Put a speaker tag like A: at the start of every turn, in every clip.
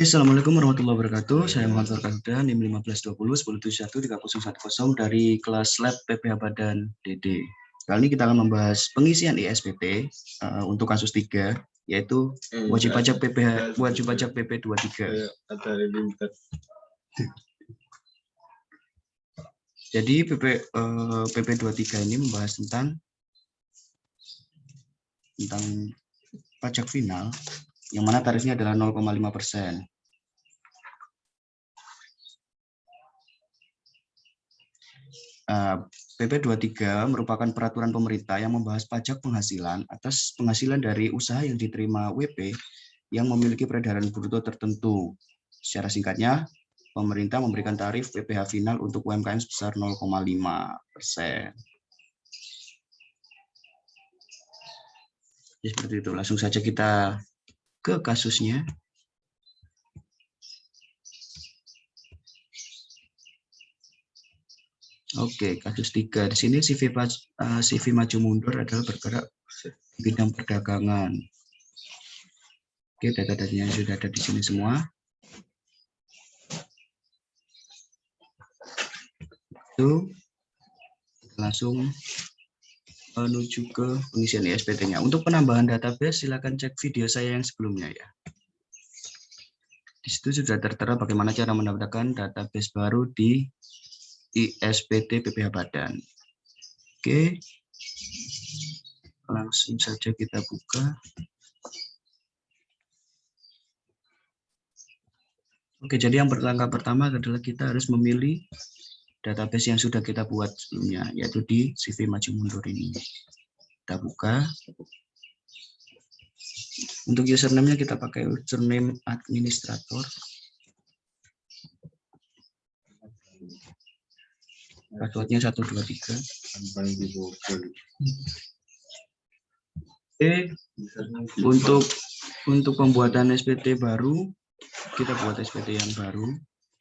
A: Assalamualaikum warahmatullahi wabarakatuh. Saya Muhammad Farkahda, NIM 1520 1071 3010 dari kelas lab PPH Badan DD. Kali ini kita akan membahas pengisian ISPT untuk kasus 3, yaitu wajib pajak PP 23. Jadi PP 23 ini membahas tentang pajak final, yang mana tarifnya adalah 0,5%. PP 23 merupakan peraturan pemerintah yang membahas pajak penghasilan atas penghasilan dari usaha yang diterima WP yang memiliki peredaran bruto tertentu. Secara singkatnya, pemerintah memberikan tarif PPh final untuk UMKM sebesar 0,5%. Ya, seperti itu. Langsung saja kita ke kasusnya. Oke, kasus 3. Di sini CV maju mundur adalah bergerak di bidang perdagangan. Oke, data-datanya sudah ada di sini semua. Itu langsung menuju ke pengisian ISPT-nya. Untuk penambahan database, silakan cek video saya yang sebelumnya ya. Di situ sudah tertera bagaimana cara mendapatkan database baru di ISPT PPh Badan. Oke, langsung saja kita buka. Oke, jadi yang langkah pertama adalah kita harus memilih database yang sudah kita buat sebelumnya, yaitu di CV maju mundur ini. Kita buka. Untuk username-nya kita pakai username administrator. Password-nya 123. Oke, untuk pembuatan SPT baru, kita buat SPT yang baru.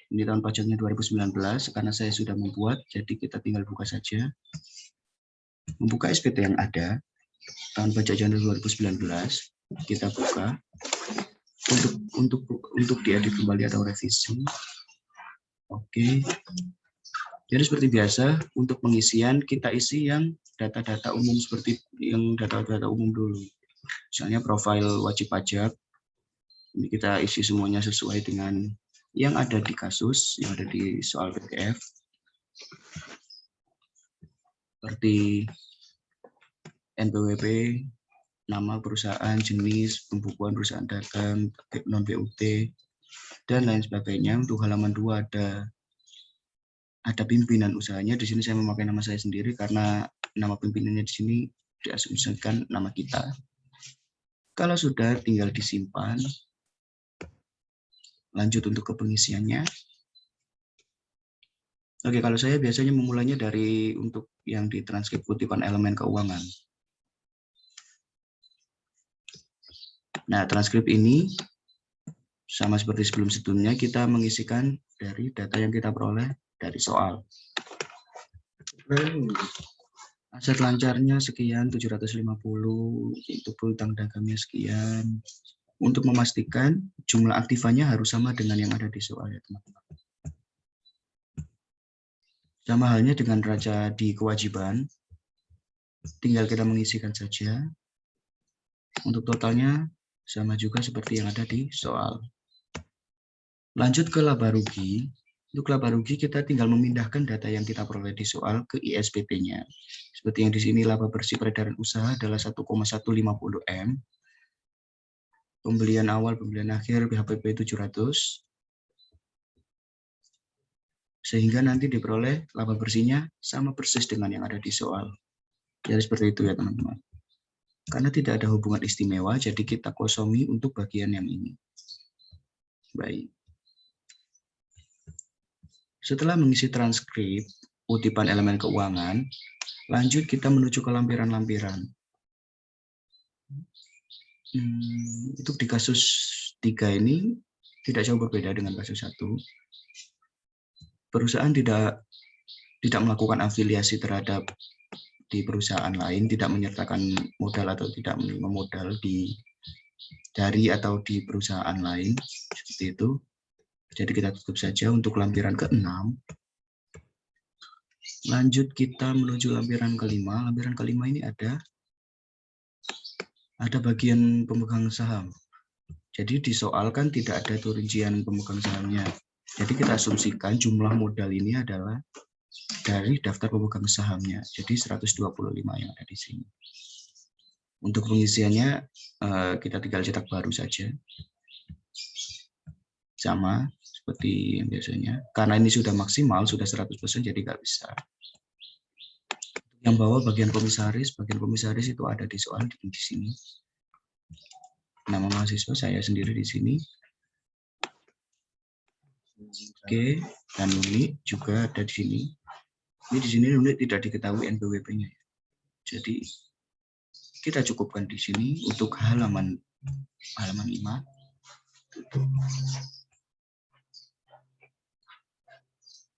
A: Ini tahun pajaknya 2019, karena saya sudah membuat, jadi kita tinggal buka saja. Membuka SPT yang ada, tahun pajak Januari 2019, kita buka. Untuk diedit kembali atau revisi. Oke. Jadi seperti biasa, untuk pengisian kita isi yang data-data umum seperti yang data-data umum dulu. Misalnya profil wajib pajak, ini kita isi semuanya sesuai dengan yang ada di kasus, yang ada di soal PDF. Seperti NPWP, nama perusahaan, jenis, pembukuan perusahaan dagang, non-BUT, dan lain sebagainya. Untuk halaman 2 ada pimpinan usahanya. Di sini saya memakai nama saya sendiri karena nama pimpinannya di sini diasumsikan nama kita. Kalau sudah, tinggal disimpan. Lanjut untuk ke pengisiannya. Oke, kalau saya biasanya memulainya dari untuk yang di transkrip kutipan elemen keuangan. Nah, transkrip ini sama seperti sebelumnya, kita mengisikan dari data yang kita peroleh dari soal. Aset lancarnya sekian, 750, untuk piutang dagangnya sekian. Untuk memastikan jumlah aktifannya harus sama dengan yang ada di soal ya teman-teman. Sama halnya dengan neraca di kewajiban, tinggal kita mengisikan saja. Untuk totalnya sama juga seperti yang ada di soal. Lanjut ke laba rugi. Untuk laba rugi kita tinggal memindahkan data yang kita peroleh di soal ke ISPT-nya. Seperti yang di sini laba bersih peredaran usaha adalah 1,150 M. Pembelian awal, pembelian akhir BHPP 700. Sehingga nanti diperoleh laba bersihnya sama persis dengan yang ada di soal. Jadi seperti itu ya teman-teman. Karena tidak ada hubungan istimewa, jadi kita kosongi untuk bagian yang ini. Baik. Setelah mengisi transkrip kutipan elemen keuangan, lanjut kita menuju ke lampiran-lampiran. Untuk di kasus 3 ini tidak jauh berbeda dengan kasus 1. Perusahaan tidak melakukan afiliasi terhadap di perusahaan lain, tidak menyertakan modal atau tidak menerima modal di dari atau di perusahaan lain, seperti itu. Jadi kita tutup saja untuk lampiran ke-6. Lanjut kita menuju lampiran ke-5. Lampiran ke-5 ini ada bagian pemegang saham. Jadi di soal kan tidak ada rincian pemegang sahamnya. Jadi kita asumsikan jumlah modal ini adalah dari daftar pemegang sahamnya. Jadi 125 yang ada di sini. Untuk pengisiannya kita tinggal cetak baru saja. Sama seperti yang biasanya. Karena ini sudah maksimal, sudah 100%, jadi nggak bisa. Yang bawah bagian komisaris itu ada di soal di sini. Nama mahasiswa saya sendiri di sini. Oke, dan unit juga ada di sini. Ini di sini unit tidak diketahui NPWP-nya. Jadi kita cukupkan di sini untuk halaman 5.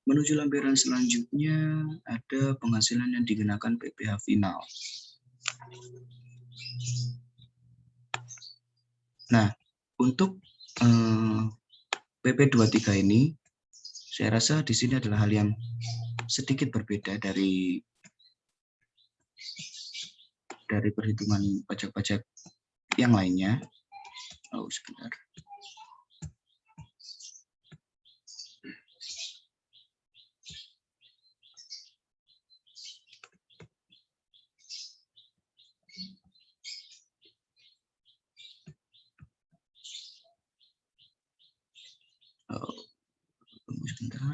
A: Menuju lampiran selanjutnya ada penghasilan yang dikenakan PPh final. Nah, untuk PP23 ini, saya rasa di sini adalah hal yang sedikit berbeda dari perhitungan pajak-pajak yang lainnya. Oh, sebentar. Sebentar.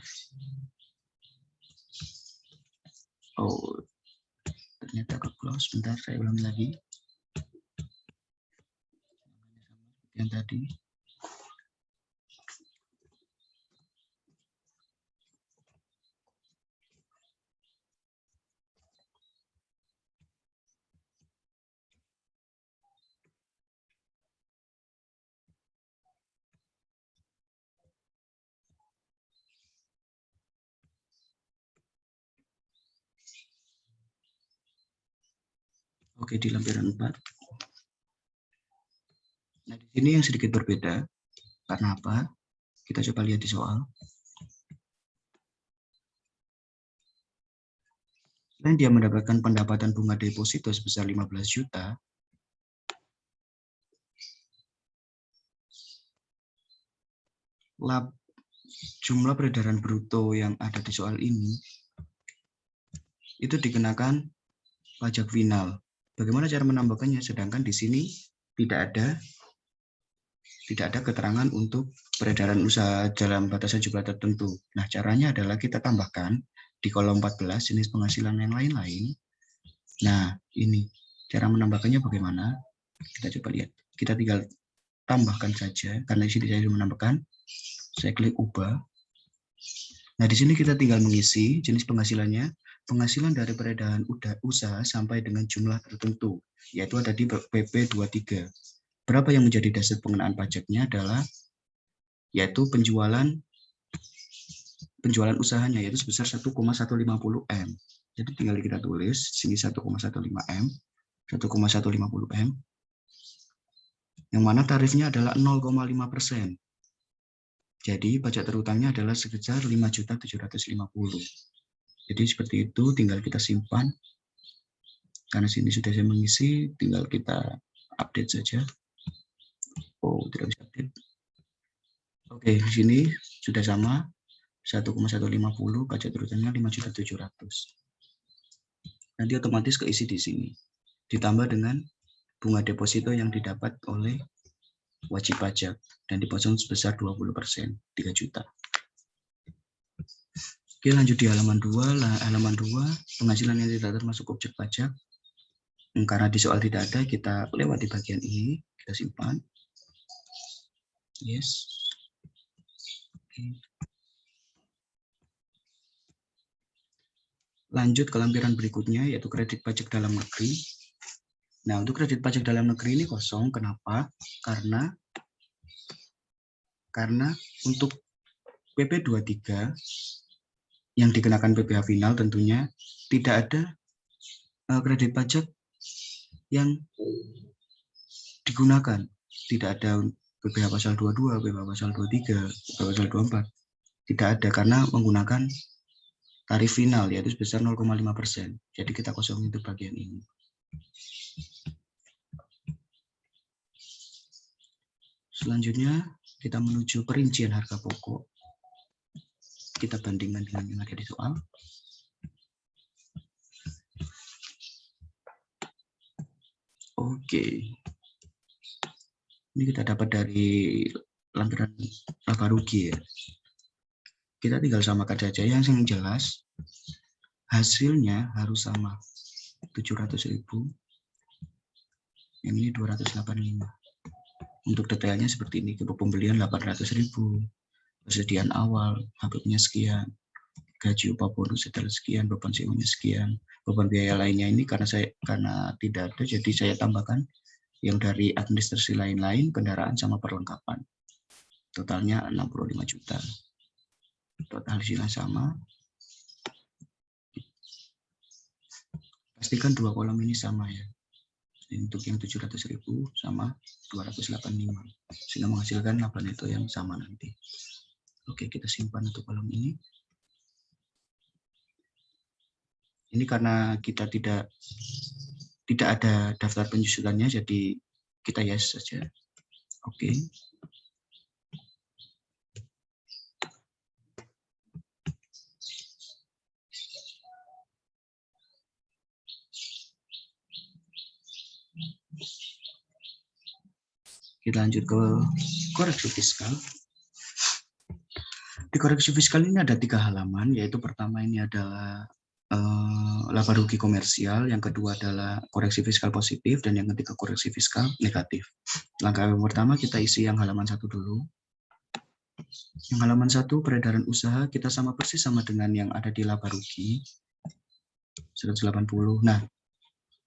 A: Oh, ternyata ke close. Sebentar, saya ulangi lagi. Yang tadi. Oke, di lampiran 4. Nah, di sini yang sedikit berbeda. Karena apa? Kita coba lihat di soal. Selain dia mendapatkan pendapatan bunga deposito sebesar 15 juta, jumlah peredaran bruto yang ada di soal ini itu dikenakan pajak final. Bagaimana cara menambahkannya? Sedangkan di sini tidak ada keterangan untuk peredaran usaha dalam batasan jumlah tertentu. Nah, caranya adalah kita tambahkan di kolom 14 jenis penghasilan yang lain-lain. Nah, ini cara menambahkannya bagaimana? Kita coba lihat. Kita tinggal tambahkan saja, karena di sini saya sudah menambahkan. Saya klik ubah. Nah, di sini kita tinggal mengisi jenis penghasilannya. Penghasilan dari peredaran usaha sampai dengan jumlah tertentu, yaitu ada di PP23. Berapa yang menjadi dasar pengenaan pajaknya adalah yaitu penjualan usahanya, yaitu sebesar 1,150 M. Jadi tinggal kita tulis sini 1,15 M, 1,150 M, yang mana tarifnya adalah 0,5%. Jadi pajak terutangnya adalah sebesar 5.750.000. Jadi seperti itu, tinggal kita simpan. Karena sini sudah saya mengisi, tinggal kita update saja. Oh, tidak bisa update. Oke, di sini sudah sama. 1,150, pajak terutangnya 5.700.000. Nanti otomatis keisi di sini. Ditambah dengan bunga deposito yang didapat oleh wajib pajak dan dipotong sebesar 20%, 3 juta. Oke, lanjut di halaman 2. Halaman 2, penghasilan yang tidak termasuk objek pajak. Karena di soal tidak ada, kita lewat di bagian ini, kita simpan. Yes. Oke. Lanjut ke lampiran berikutnya, yaitu kredit pajak dalam negeri. Nah, untuk kredit pajak dalam negeri ini kosong. Kenapa? Karena untuk PP23 yang dikenakan PPh final tentunya tidak ada kredit pajak yang digunakan. tidak ada PPh pasal 22, PPh pasal 23, PPh pasal 24. Tidak ada karena menggunakan tarif final yaitu sebesar 0,5%. Jadi kita kosongin itu bagian ini. Selanjutnya kita menuju perincian harga pokok. Kita bandingkan dengan yang ada di soal. Oke. Ini kita dapat dari lampiran laba rugi ya. Kita tinggal samakan saja yang jelas hasilnya harus sama. 700.000. Yang ini 285. Untuk detailnya seperti ini. Untuk pembelian 800.000. Persediaan awal, habisnya sekian. Gaji upah bonus setelah sekian, beban semuanya sekian. Beban biaya lainnya ini karena tidak ada, jadi saya tambahkan yang dari administrasi lain-lain, kendaraan sama perlengkapan. Totalnya 65 juta. Total hasilnya sama. Pastikan dua kolom ini sama ya. Untuk yang 700.000 sama 285. Sehingga menghasilkan laba neto yang sama nanti. Oke, kita simpan untuk kolom ini. Ini karena kita tidak ada daftar penyusutannya, jadi kita yes saja. Oke. Kita lanjut ke koreksi fiskal. Di koreksi fiskal ini ada 3 halaman, yaitu pertama ini adalah laba rugi komersial, yang kedua adalah koreksi fiskal positif, dan yang ketiga koreksi fiskal negatif. Langkah yang pertama kita isi yang halaman 1 dulu. Yang halaman 1 peredaran usaha kita sama persis sama dengan yang ada di laba rugi 180. Nah,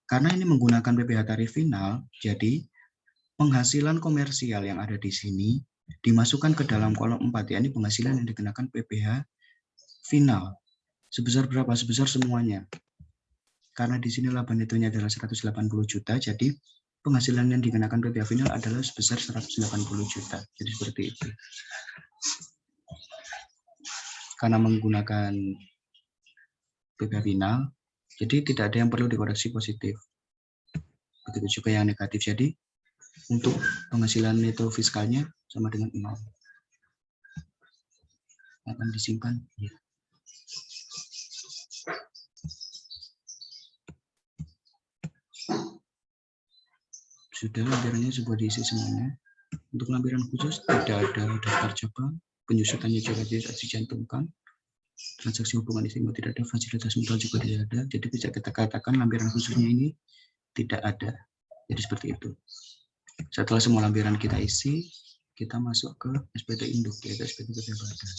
A: karena ini menggunakan PPh tarif final, jadi penghasilan komersial yang ada di sini dimasukkan ke dalam kolom 4, yakni penghasilan yang dikenakan PPh final. Sebesar berapa? Sebesar semuanya. Karena di sini laba netonya adalah 180 juta, jadi penghasilan yang dikenakan PPh final adalah sebesar 180 juta. Jadi seperti itu. Karena menggunakan PPh final, jadi tidak ada yang perlu dikoreksi positif. Begitu juga yang negatif. Jadi untuk penghasilan neto fiskalnya sama dengan 0. Akan disimpan. Ya. Sudah, lampirannya sudah diisi semuanya. Untuk lampiran khusus tidak ada daftar cabang, penyusutannya juga tidak dicantumkan, transaksi hubungan istimewa tidak ada, fasilitas modal juga tidak ada. Jadi bisa kita katakan lampiran khususnya ini tidak ada. Jadi seperti itu. Setelah semua lampiran kita isi, kita masuk ke SPT induk, yaitu SPT PPh Badan.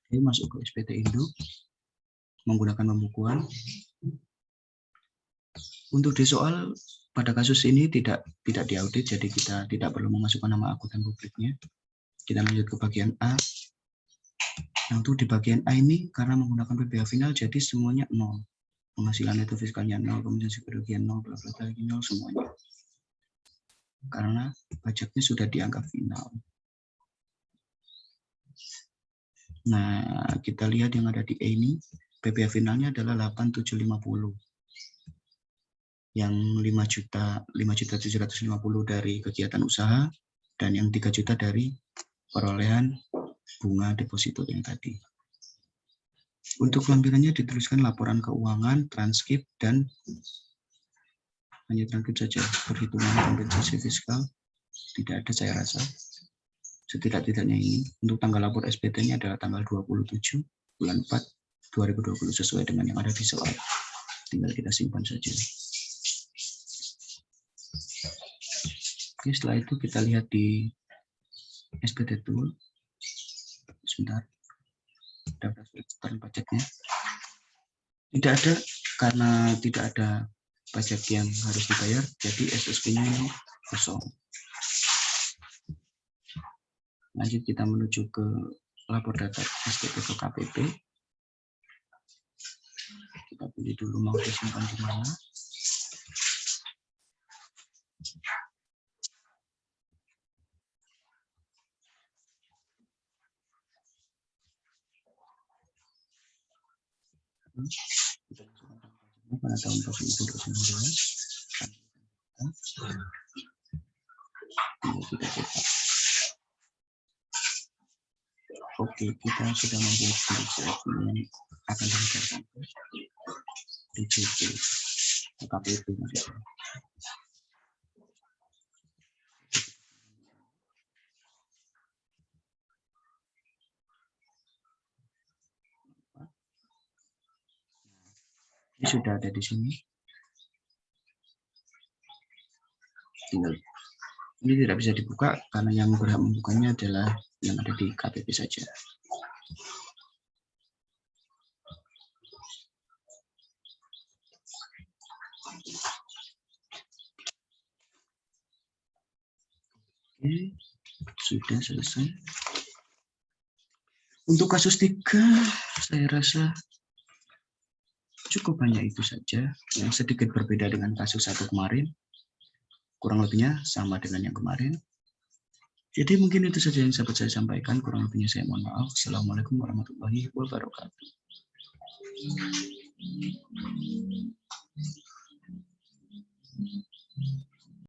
A: Ini masuk ke SPT induk menggunakan pembukuan. Untuk di soal pada kasus ini tidak diaudit, jadi kita tidak perlu memasukkan nama akuntan publiknya. Kita lanjut ke bagian A. Nah, untuk di bagian A ini karena menggunakan PPh final, jadi semuanya 0. Penghasilan neto fiskalnya 0, kemudian kerugian 0, bla bla lagi 0 semuanya. Karena pajaknya sudah dianggap final. Nah, kita lihat yang ada di E ini, PPh finalnya adalah 8.750. Yang 5.750 dari kegiatan usaha dan yang 3 juta dari perolehan bunga deposito yang tadi. Untuk lampirannya dituliskan laporan keuangan, transkrip, dan hanya transkrip saja. Perhitungan kompensasi fiskal tidak ada saya rasa. Setidak-tidaknya ini untuk tanggal lapor SPT-nya adalah tanggal 27 bulan 4 2020 sesuai dengan yang ada di soal. Tinggal kita simpan saja. Oke, setelah itu kita lihat di SPT Tool. Sebentar. Daftar pajaknya. Tidak ada karena tidak ada pajak yang harus dibayar, jadi SSP-nya kosong. Lanjut kita menuju ke lapor data SPP ke KPP. Kita pilih dulu mau disimpan di mana. Pada tahun 2019. Kita cetak. Oke, kita sudah membuat prediksi yang akan dilakukan DJP KPP maksudnya. Ini sudah ada di sini. Tinggal ini tidak bisa dibuka karena yang berhak membukanya adalah yang ada di KPP saja. Oke, sudah selesai. Untuk kasus 3, saya rasa cukup banyak itu saja. Yang sedikit berbeda dengan kasus 1 kemarin. Kurang lebihnya sama dengan yang kemarin. Jadi mungkin itu saja yang dapat saya sampaikan. Kurang lebihnya saya mohon maaf. Assalamualaikum warahmatullahi wabarakatuh.